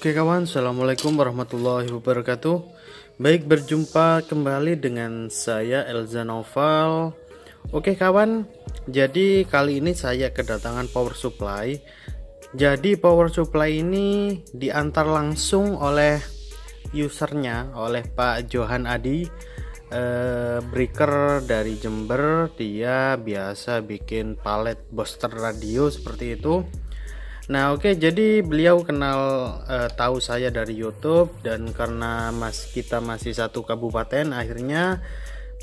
Oke kawan, assalamualaikum warahmatullahi wabarakatuh. Baik, berjumpa kembali dengan saya Elza Noval. Oke kawan, jadi kali ini saya kedatangan power supply. Jadi power supply ini diantar langsung oleh usernya, oleh Pak Johan Adi, breaker dari Jember. Dia biasa bikin palet booster radio seperti itu. Nah oke, jadi beliau kenal, tahu saya dari YouTube, dan karena kita masih satu kabupaten, akhirnya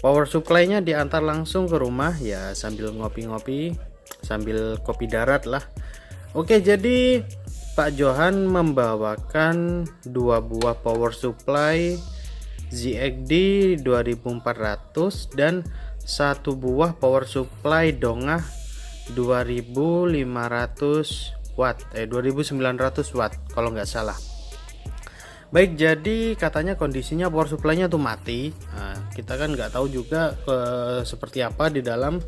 power supply-nya diantar langsung ke rumah ya, sambil ngopi-ngopi, sambil kopi darat lah. Oke, jadi Pak Johan membawakan dua buah power supply ZXD 2400 dan satu buah power supply Dongah 2500 watt, 2900 watt kalau nggak salah. Baik, jadi katanya kondisinya power supply-nya tuh mati. Nah, kita kan nggak tahu juga seperti apa di dalam.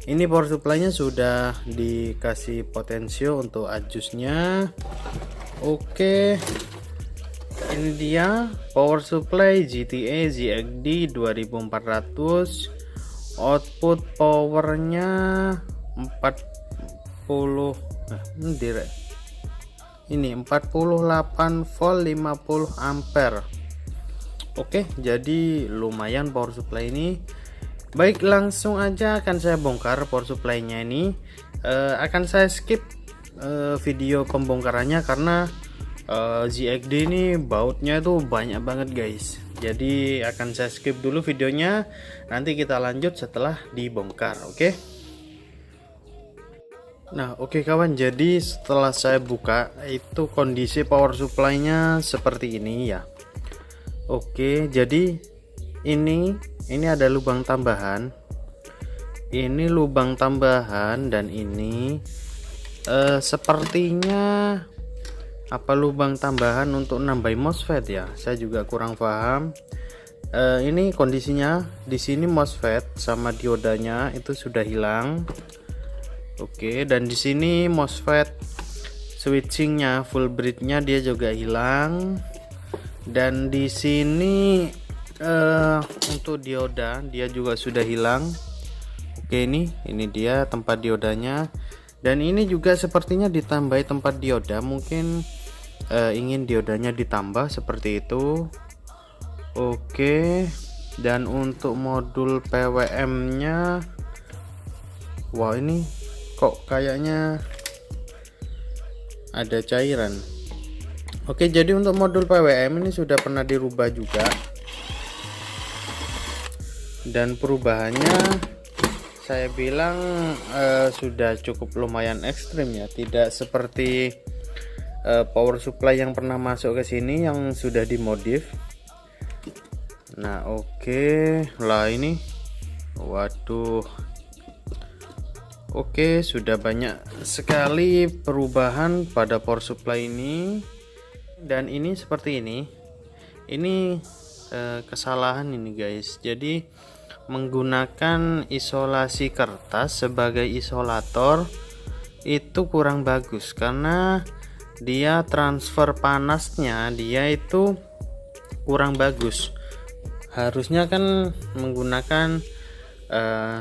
Ini power supply-nya sudah dikasih potensio untuk adjustnya. Oke, ini dia power supply GTA ZXD 2400. Output powernya 40, ini 48 volt 50 ampere. Oke, jadi lumayan power supply ini. Baik, langsung aja akan saya bongkar power supply-nya ini. Akan saya skip video pembongkarannya karena ZXD ini bautnya itu banyak banget guys. Jadi akan saya skip dulu videonya, nanti kita lanjut setelah dibongkar. Oke. Nah oke kawan, jadi setelah saya buka itu kondisi power supply-nya seperti ini ya. Oke, jadi ini ada lubang tambahan, ini lubang tambahan, dan ini sepertinya apa lubang tambahan untuk nambahin MOSFET ya, saya juga kurang paham. Ini kondisinya di sini MOSFET sama diodanya itu sudah hilang. Oke, dan di sini MOSFET switchingnya, full bridge-nya dia juga hilang. Dan di sini untuk dioda dia juga sudah hilang. Oke, ini dia tempat diodanya. Dan ini juga sepertinya ditambahi tempat dioda, mungkin ingin diodanya ditambah seperti itu. Oke, dan untuk modul PWM-nya, wah ini kok kayaknya ada cairan. Oke, jadi untuk modul PWM ini sudah pernah dirubah juga, dan perubahannya saya bilang sudah cukup lumayan ekstrim ya, tidak seperti power supply yang pernah masuk ke sini yang sudah dimodif. Nah oke lah, ini waduh. Oke, sudah banyak sekali perubahan pada power supply ini. Dan ini seperti ini kesalahan ini guys. Jadi menggunakan isolasi kertas sebagai isolator itu kurang bagus, karena dia transfer panasnya dia itu kurang bagus. Harusnya kan menggunakan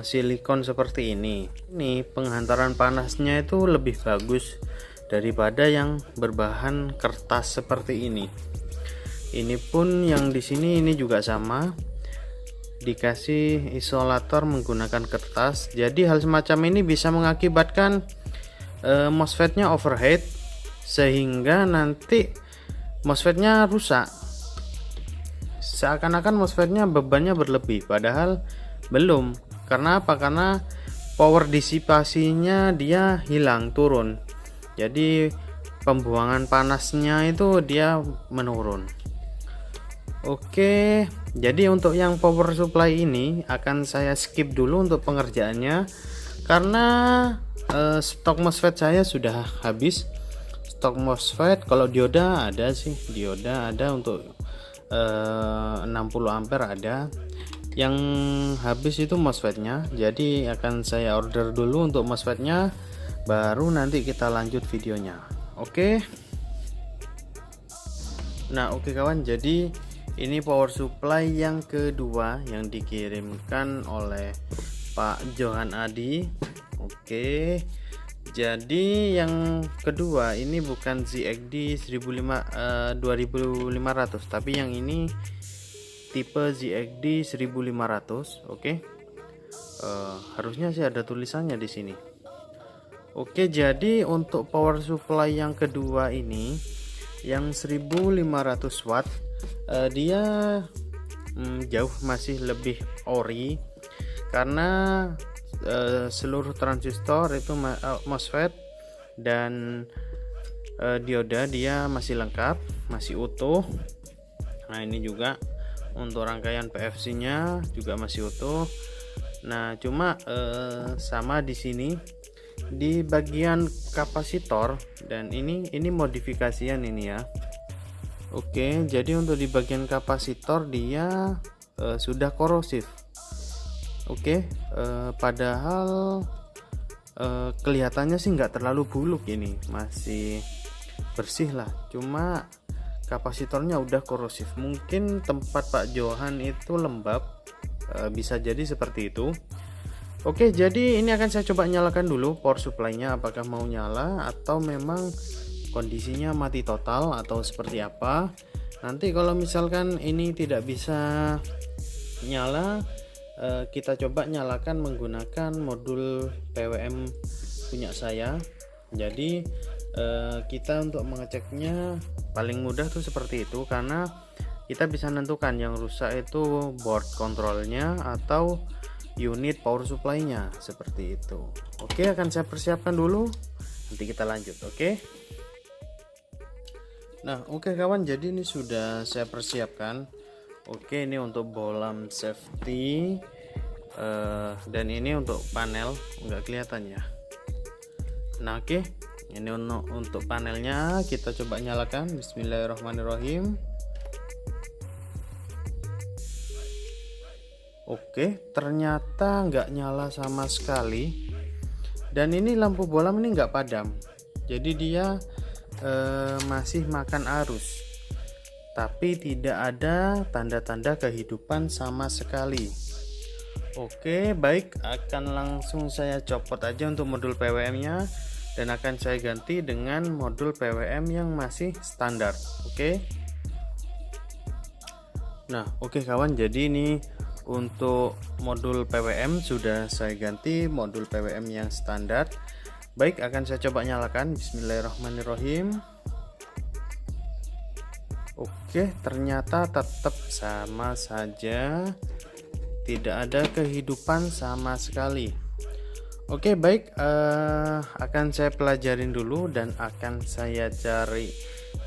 silikon seperti ini. Ini penghantaran panasnya itu lebih bagus daripada yang berbahan kertas seperti ini. Ini pun yang di sini ini juga sama, dikasih isolator menggunakan kertas. Jadi hal semacam ini bisa mengakibatkan MOSFET-nya overheat, sehingga nanti MOSFET-nya rusak. Seakan-akan MOSFET-nya bebannya berlebih, padahal belum. Karena apa? Karena power disipasinya dia hilang, turun. Jadi pembuangan panasnya itu dia menurun. Oke, jadi untuk yang power supply ini akan saya skip dulu untuk pengerjaannya, karena stok MOSFET saya sudah habis. Stok MOSFET, kalau dioda ada sih, dioda ada untuk 60 ampere ada. Yang habis itu MOSFET-nya, jadi akan saya order dulu untuk MOSFET-nya, baru nanti kita lanjut videonya. Oke. Nah oke kawan, jadi ini power supply yang kedua yang dikirimkan oleh Pak Johan Adi. Oke, jadi yang kedua ini bukan ZXD 2500, tapi yang ini tipe ZXD 1500. Oke, harusnya sih ada tulisannya di sini. Oke, jadi untuk power supply yang kedua ini yang 1500 watt, dia jauh masih lebih ori karena seluruh transistor itu MOSFET dan dioda dia masih lengkap, masih utuh. Nah ini juga untuk rangkaian PFC nya juga masih utuh. Nah cuma sama di sini di bagian kapasitor, dan ini modifikasian ini ya. Oke, jadi untuk di bagian kapasitor dia sudah korosif. Oke, padahal kelihatannya sih nggak terlalu buluk, ini masih bersih lah. Cuma kapasitornya udah korosif. Mungkin tempat Pak Johan itu lembab, bisa jadi seperti itu. Oke, jadi ini akan saya coba nyalakan dulu power supply-nya, apakah mau nyala atau memang kondisinya mati total atau seperti apa. Nanti kalau misalkan ini tidak bisa nyala, kita coba nyalakan menggunakan modul PWM punya saya. Jadi kita untuk mengeceknya paling mudah tuh seperti itu, karena kita bisa menentukan yang rusak itu board controlnya atau unit power supply-nya, seperti itu. Oke, akan saya persiapkan dulu, nanti kita lanjut. Oke. Nah oke kawan, jadi ini sudah saya persiapkan. Oke, ini untuk bolam safety, dan ini untuk panel, nggak kelihatan ya. Nah oke, ini untuk panelnya kita coba nyalakan. Bismillahirrahmanirrahim. Oke, ternyata nggak nyala sama sekali, dan ini lampu bolam ini nggak padam, jadi dia masih makan arus, tapi tidak ada tanda-tanda kehidupan sama sekali. Oke, baik, akan langsung saya copot aja untuk modul PWM nya, dan akan saya ganti dengan modul PWM yang masih standar. Oke. Nah oke kawan, jadi ini untuk modul PWM sudah saya ganti modul PWM yang standar. Baik, akan saya coba nyalakan. Bismillahirrahmanirrahim. Oke, ternyata tetap sama saja, tidak ada kehidupan sama sekali. Oke baik, akan saya pelajarin dulu dan akan saya cari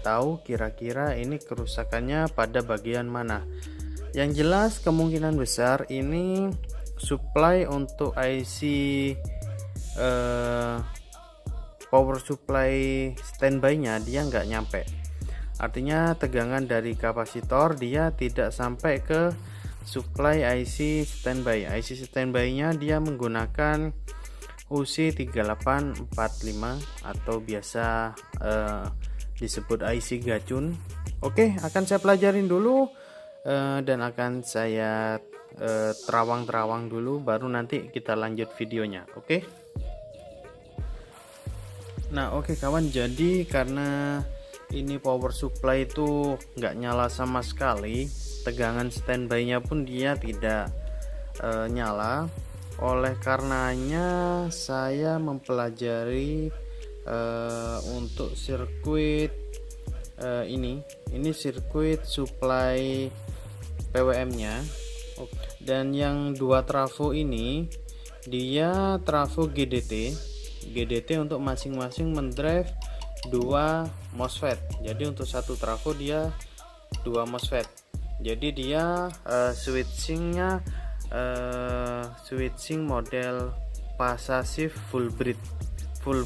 tahu kira-kira ini kerusakannya pada bagian mana. Yang jelas kemungkinan besar ini supply untuk IC power supply standby nya dia nggak nyampe, artinya tegangan dari kapasitor dia tidak sampai ke supply IC standby. IC standby nya dia menggunakan UC3845 atau biasa disebut IC gacun. Oke, akan saya pelajarin dulu, dan akan saya terawang-terawang dulu, baru nanti kita lanjut videonya. Oke. Nah oke kawan, jadi karena ini power supply itu nggak nyala sama sekali, tegangan standby nya pun dia tidak nyala. Oleh karenanya saya mempelajari untuk sirkuit ini sirkuit supply PWM nya, dan yang dua trafo ini dia trafo GDT untuk masing-masing mendrive dua MOSFET. Jadi untuk satu trafo dia dua MOSFET, jadi dia switchingnya switching model passive full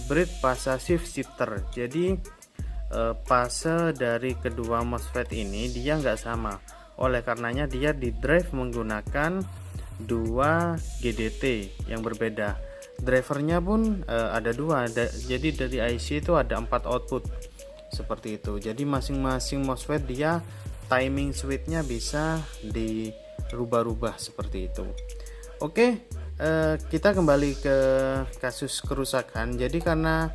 bridge passive shifter. Jadi fase dari kedua MOSFET ini dia nggak sama, oleh karenanya dia di drive menggunakan dua GDT yang berbeda. Drivernya pun ada dua, jadi dari IC itu ada 4 output, seperti itu. Jadi masing-masing MOSFET dia timing switchnya bisa dirubah-rubah seperti itu. Oke, kita kembali ke kasus kerusakan. Jadi karena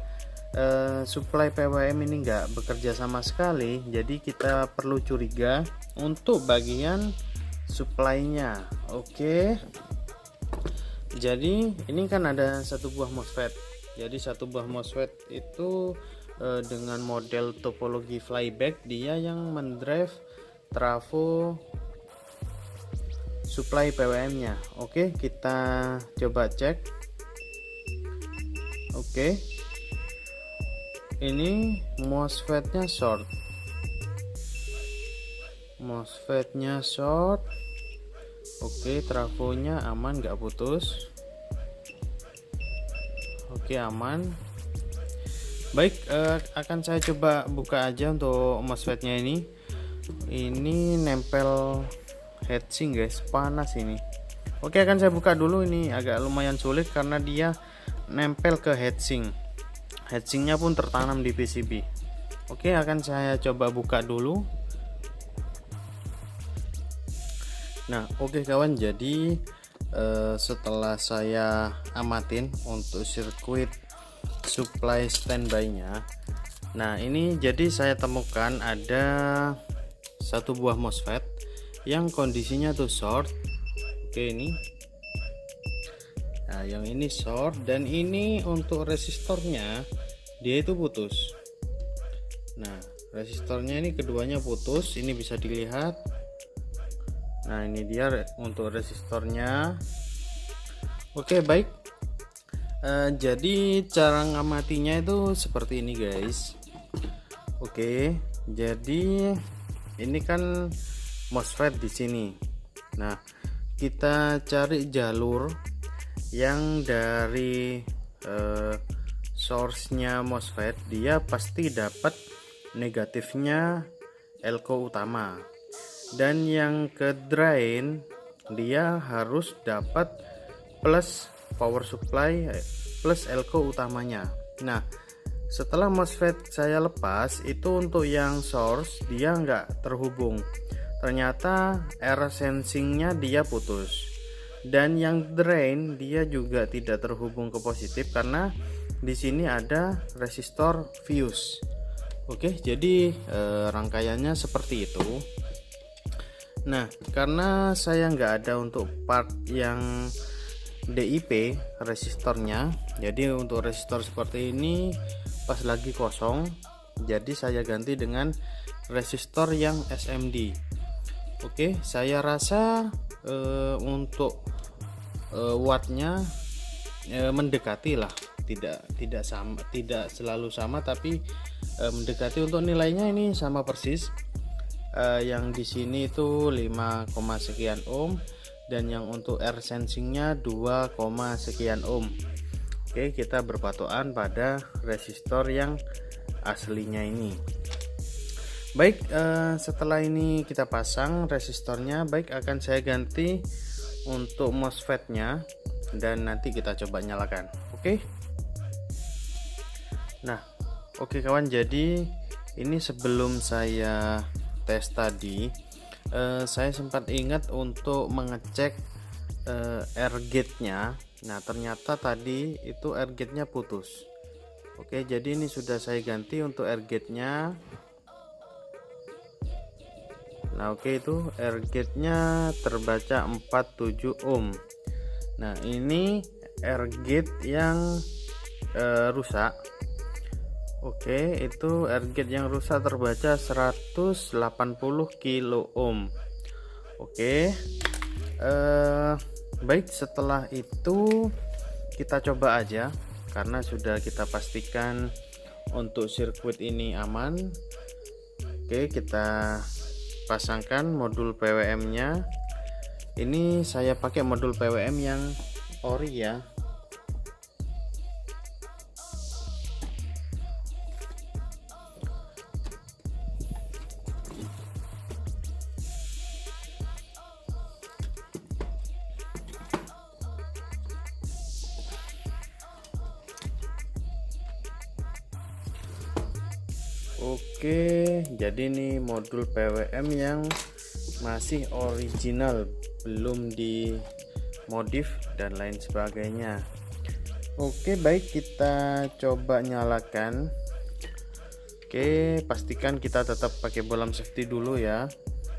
supply PWM ini nggak bekerja sama sekali, jadi kita perlu curiga untuk bagian supply-nya. Oke, jadi ini kan ada satu buah MOSFET. Jadi satu buah MOSFET itu dengan model topologi flyback, dia yang mendrive trafo supply PWM-nya. Oke, kita coba cek. Oke, ini MOSFET-nya short. MOSFET-nya short. Oke, trafonya aman, nggak putus. Oke, aman. Baik, akan saya coba buka aja untuk MOSFET-nya ini. Ini nempel heatsink guys, panas ini. Oke, akan saya buka dulu. Ini agak lumayan sulit karena dia nempel ke heatsink. Heatsinknya pun tertanam di PCB. Oke, akan saya coba buka dulu. Nah, oke kawan, jadi setelah saya amatin untuk sirkuit supply standby-nya, nah ini jadi saya temukan ada satu buah MOSFET yang kondisinya tuh short. Oke, ini nah yang ini short, dan ini untuk resistornya dia itu putus. Nah, resistornya ini keduanya putus, ini bisa dilihat. Nah, ini dia untuk resistornya. Oke, baik. Jadi cara ngamatinya itu seperti ini guys. Oke, jadi ini kan MOSFET di sini. Nah, kita cari jalur yang dari source-nya MOSFET, dia pasti dapat negatifnya elko utama, dan yang ke drain dia harus dapat plus power supply plus elko utamanya. Nah, setelah MOSFET saya lepas itu, untuk yang source dia nggak terhubung, ternyata error sensingnya dia putus, dan yang drain dia juga tidak terhubung ke positif karena di sini ada resistor fuse. Oke, jadi rangkaiannya seperti itu. Nah, karena saya nggak ada untuk part yang DIP resistornya, jadi untuk resistor seperti ini pas lagi kosong, jadi saya ganti dengan resistor yang SMD. Oke, saya rasa untuk wattnya mendekati lah, tidak sama, tidak selalu sama, tapi mendekati. Untuk nilainya ini sama persis. Yang di sini itu 5, sekian ohm, dan yang untuk air sensingnya 2, sekian ohm. Oke, kita berpatokan pada resistor yang aslinya ini. Baik, setelah ini kita pasang resistornya. Baik, akan saya ganti untuk MOSFET-nya dan nanti kita coba nyalakan. Oke. Nah, oke kawan, jadi ini sebelum saya tes tadi, saya sempat ingat untuk mengecek air gate-nya. Nah, ternyata tadi itu air gate-nya putus. Oke, jadi ini sudah saya ganti untuk air gate-nya. Nah, oke, itu air gate-nya terbaca 47 ohm. Nah, ini air gate yang rusak. Oke, itu air gate yang rusak terbaca 180 kilo ohm. Oke, baik, setelah itu kita coba aja, karena sudah kita pastikan untuk sirkuit ini aman. Oke, kita pasangkan modul PWM nya. Ini saya pakai modul PWM yang ori ya. Oke, jadi ini modul PWM yang masih original, belum dimodif dan lain sebagainya. Oke, baik, kita coba nyalakan. Oke, pastikan kita tetap pakai bolam safety dulu ya.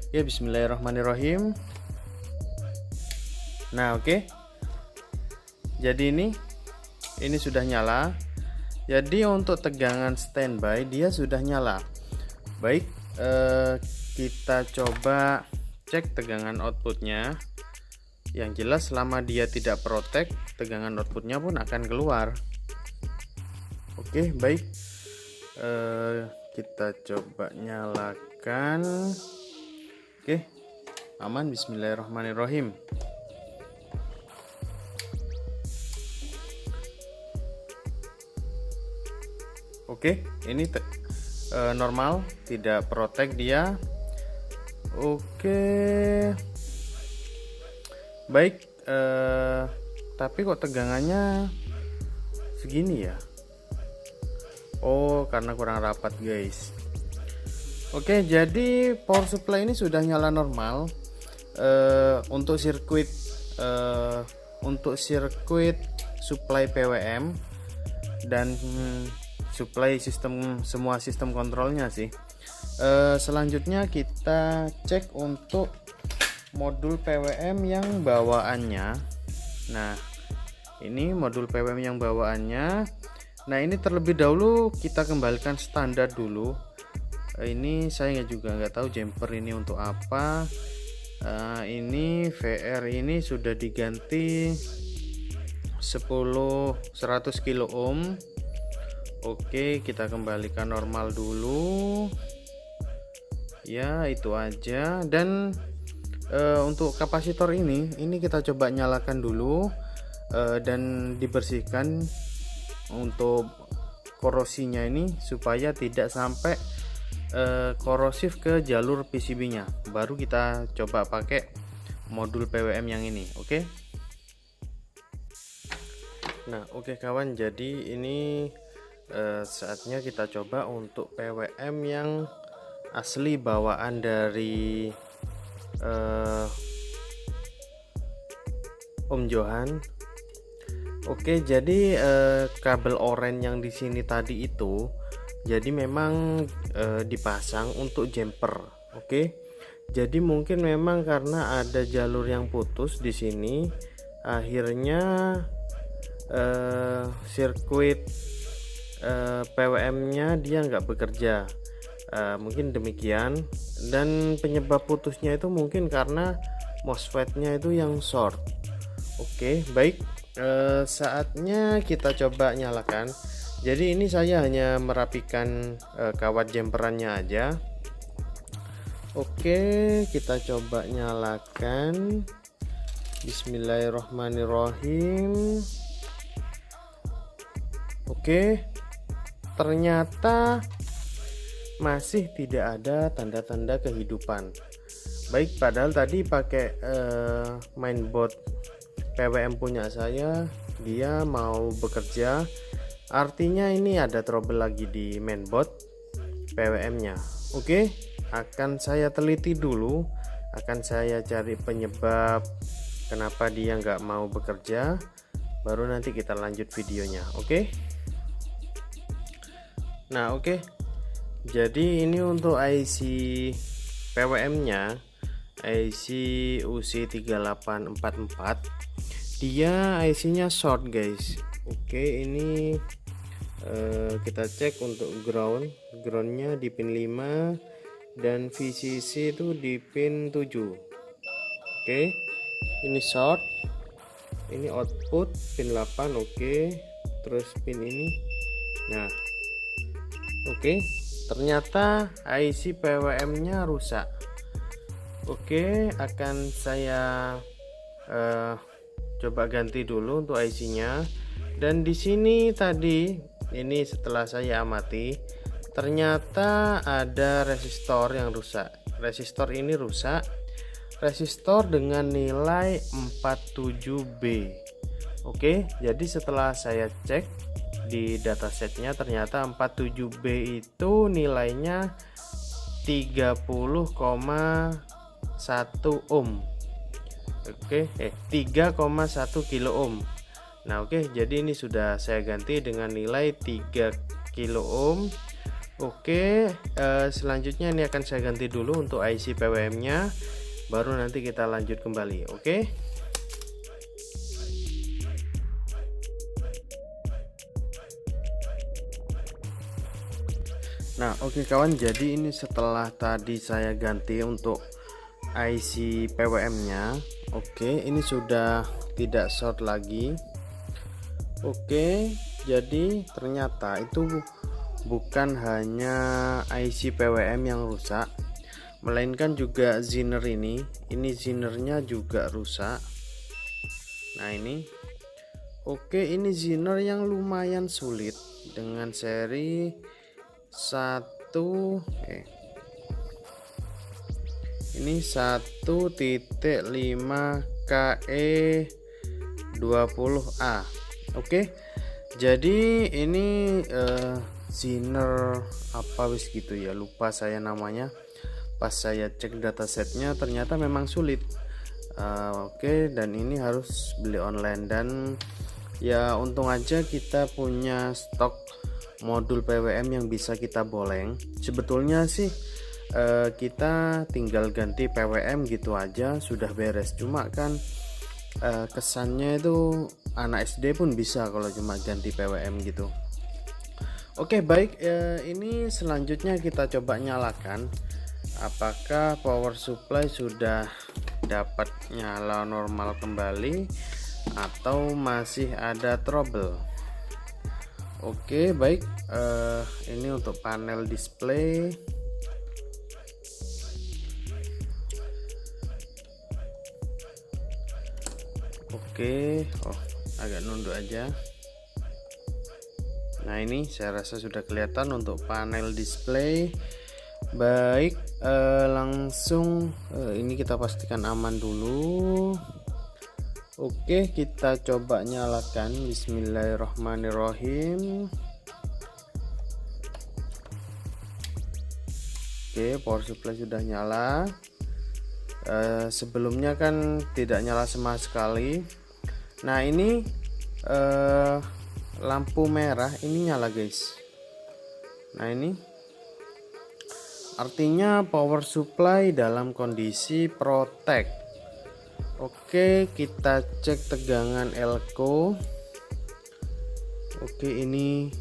Ya, bismillahirrahmanirrahim. Nah, oke. Jadi ini sudah nyala. Jadi untuk tegangan standby dia sudah nyala. Baik, kita coba cek tegangan outputnya. Yang jelas selama dia tidak protek, tegangan outputnya pun akan keluar. Oke, baik, kita coba nyalakan. Oke, aman, bismillahirrahmanirrahim. Oke, ini normal, tidak protek dia. Oke, baik, tapi kok tegangannya segini ya? Oh, karena kurang rapat guys. Oke, jadi power supply ini sudah nyala normal. Untuk sirkuit supply PWM dan supply semua sistem kontrolnya sih. Selanjutnya kita cek untuk modul PWM yang bawaannya. Nah, ini modul PWM yang bawaannya. Nah, ini terlebih dahulu kita kembalikan standar dulu. Ini saya juga nggak tahu jumper ini untuk apa. Ini VR ini sudah diganti 100 kilo ohm. Oke, kita kembalikan normal dulu ya, itu aja. Dan untuk kapasitor ini kita coba nyalakan dulu dan dibersihkan untuk korosinya ini supaya tidak sampai korosif ke jalur PCB nya. Baru kita coba pakai modul PWM yang ini. Oke. Nah, oke kawan, jadi ini saatnya kita coba untuk PWM yang asli bawaan dari Om Johan. Oke, jadi kabel oranye yang di sini tadi itu jadi memang dipasang untuk jumper. Oke, jadi mungkin memang karena ada jalur yang putus di sini, akhirnya sirkuit PWM-nya dia nggak bekerja, mungkin demikian. Dan penyebab putusnya itu mungkin karena MOSFET-nya itu yang short. Oke, baik, saatnya kita coba nyalakan. Jadi ini saya hanya merapikan kawat jumperannya aja. Oke, kita coba nyalakan. Bismillahirrahmanirrahim. Oke, ternyata masih tidak ada tanda-tanda kehidupan. Baik, padahal tadi pakai mainboard PWM punya saya, dia mau bekerja. Artinya ini ada trouble lagi di mainboard PWM-nya. Oke, akan saya teliti dulu, akan saya cari penyebab kenapa dia nggak mau bekerja. Baru nanti kita lanjut videonya. Oke. Nah, oke. Jadi ini untuk IC PWM-nya, IC UC3844. Dia IC-nya short, guys. Oke, ini kita cek untuk groundnya di pin 5 dan VCC itu di pin 7. Oke, ini short, ini output pin 8. Oke, terus pin ini. Nah, oke, ternyata IC PWM-nya rusak. Oke, akan saya coba ganti dulu untuk IC-nya. Dan di sini tadi ini setelah saya amati, ternyata ada resistor yang rusak. Resistor ini rusak. Resistor dengan nilai 47B. Oke, jadi setelah saya cek di datasetnya ternyata 47B itu nilainya 30,1 ohm. Oke, 3,1 kilo ohm. Nah, oke, jadi ini sudah saya ganti dengan nilai 3 kilo ohm. Oke, selanjutnya ini akan saya ganti dulu untuk IC PWM nya, baru nanti kita lanjut kembali. Oke. Nah, oke kawan, jadi ini setelah tadi saya ganti untuk IC PWM nya. Oke, ini sudah tidak short lagi. Oke, jadi ternyata itu bukan hanya IC PWM yang rusak, melainkan juga zinner ini zinnernya juga rusak. Nah, ini oke, ini zinner yang lumayan sulit dengan seri 1 1.5KE20A. Oke, jadi ini zinner apa wis gitu ya, lupa saya namanya. Pas saya cek datasetnya ternyata memang sulit. Oke, dan ini harus beli online, dan ya untung aja kita punya stok modul PWM yang bisa kita boleng. Sebetulnya sih kita tinggal ganti PWM gitu aja sudah beres, cuma kan kesannya itu anak SD pun bisa kalau cuma ganti PWM gitu. Oke, baik, ini selanjutnya kita coba nyalakan apakah power supply sudah dapat nyala normal kembali atau masih ada trouble. Oke, baik, ini untuk panel display. Oke, agak nunduk aja. Nah, ini saya rasa sudah kelihatan untuk panel display. Baik, langsung ini kita pastikan aman dulu. Oke, kita coba nyalakan. Bismillahirrahmanirrahim. Oke, power supply sudah nyala. Sebelumnya kan tidak nyala sama sekali. Nah, ini lampu merah ini nyala, guys. Nah, ini artinya power supply dalam kondisi protect. Oke, kita cek tegangan elko. Oke, ini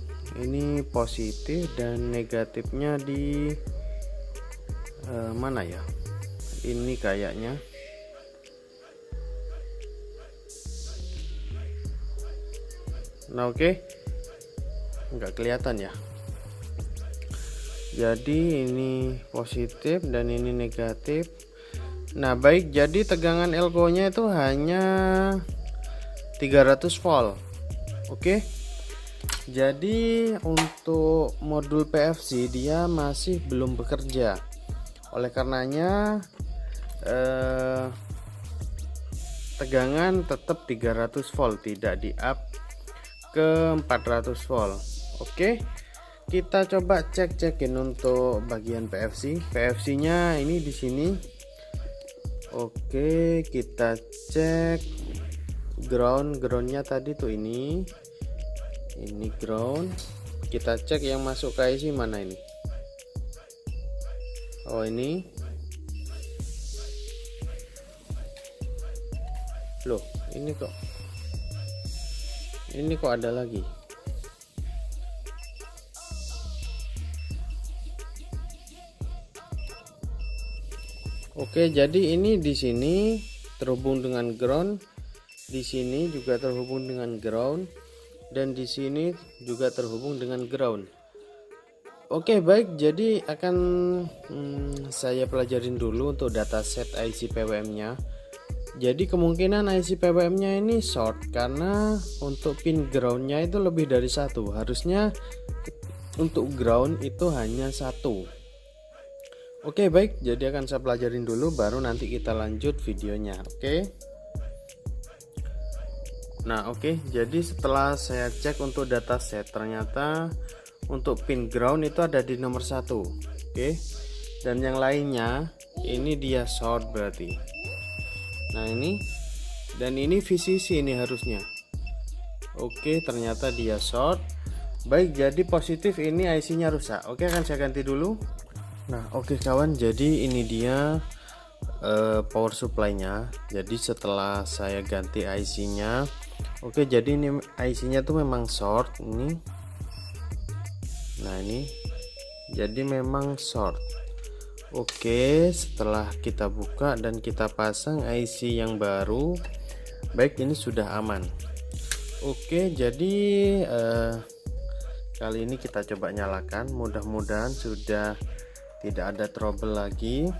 positif dan negatifnya di mana ya? Ini kayaknya. Nah, oke, nggak kelihatan ya. Jadi ini positif dan ini negatif. Nah, baik, jadi tegangan elko nya itu hanya 300 volt. Oke, jadi untuk modul PFC dia masih belum bekerja. Oleh karenanya tegangan tetap 300 volt, tidak di up ke 400 volt. Oke, kita coba cekin untuk bagian PFC nya ini di sini. Oke, kita cek groundnya tadi tuh ini ground. Kita cek yang masuk ke IC mana ini. Oh, ini loh, ini kok ada lagi. Oke, jadi ini di sini terhubung dengan ground, di sini juga terhubung dengan ground, dan di sini juga terhubung dengan ground. Oke, baik, jadi akan saya pelajarin dulu untuk dataset IC PWM-nya. Jadi kemungkinan IC PWM-nya ini short karena untuk pin ground-nya itu lebih dari satu. Harusnya untuk ground itu hanya satu. Oke, baik, jadi akan saya pelajarin dulu baru nanti kita lanjut videonya. Oke. Nah oke, jadi setelah saya cek untuk dataset, ternyata untuk pin ground itu ada di nomor 1. Oke, dan yang lainnya ini dia short berarti. Nah ini, dan ini VCC ini harusnya. Oke, ternyata dia short. Baik, jadi positif ini IC nya rusak. Oke, akan saya ganti dulu. Nah oke kawan, jadi ini dia power supply nya. Jadi setelah saya ganti IC nya, oke, jadi ini IC nya tuh memang short ini. Nah ini jadi memang short. Oke, setelah kita buka dan kita pasang IC yang baru, baik, ini sudah aman. Oke, jadi kali ini kita coba nyalakan, mudah-mudahan sudah tidak ada trouble lagi.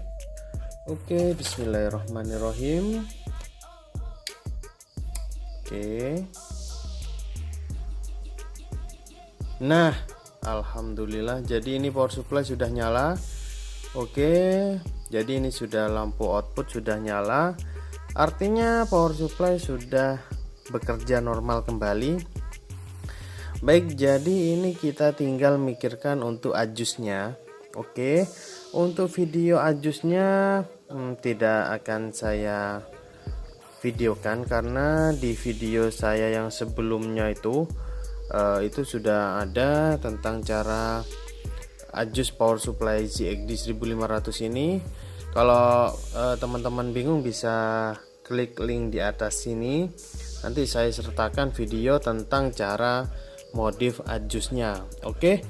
Oke, bismillahirrahmanirrahim. Oke, nah alhamdulillah, jadi ini power supply sudah nyala. Oke, jadi ini sudah lampu output sudah nyala, artinya power supply sudah bekerja normal kembali. Baik, jadi ini kita tinggal mikirkan untuk adjustnya. Oke, untuk video adjustnya tidak akan saya videokan karena di video saya yang sebelumnya itu sudah ada tentang cara adjust power supply ZXD 1500 ini. Kalau teman-teman bingung bisa klik link di atas sini, nanti saya sertakan video tentang cara modif adjustnya. Oke,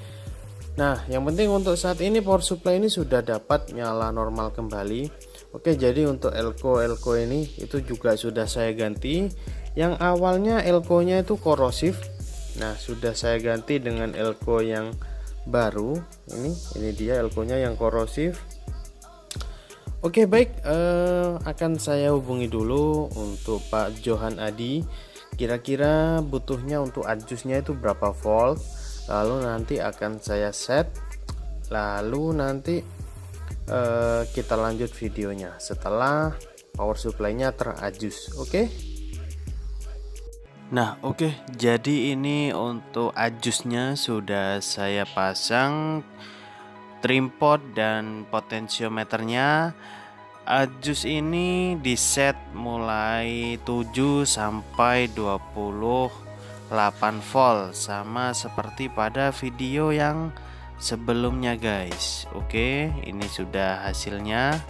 nah yang penting untuk saat ini power supply ini sudah dapat nyala normal kembali. Oke, jadi untuk elko ini itu juga sudah saya ganti. Yang awalnya elko nya itu korosif, nah sudah saya ganti dengan elko yang baru. Ini dia elko nya yang korosif. Oke, baik, akan saya hubungi dulu untuk Pak Johan Adi, kira-kira butuhnya untuk adjustnya itu berapa volt, lalu nanti akan saya set, lalu nanti kita lanjut videonya setelah power supply-nya teradjust. Oke. Nah, oke, jadi ini untuk adjustnya sudah saya pasang trim pot dan potentiometernya. Adjust ini di set mulai 7 sampai 28 volt, sama seperti pada video yang sebelumnya guys. Oke, ini sudah hasilnya.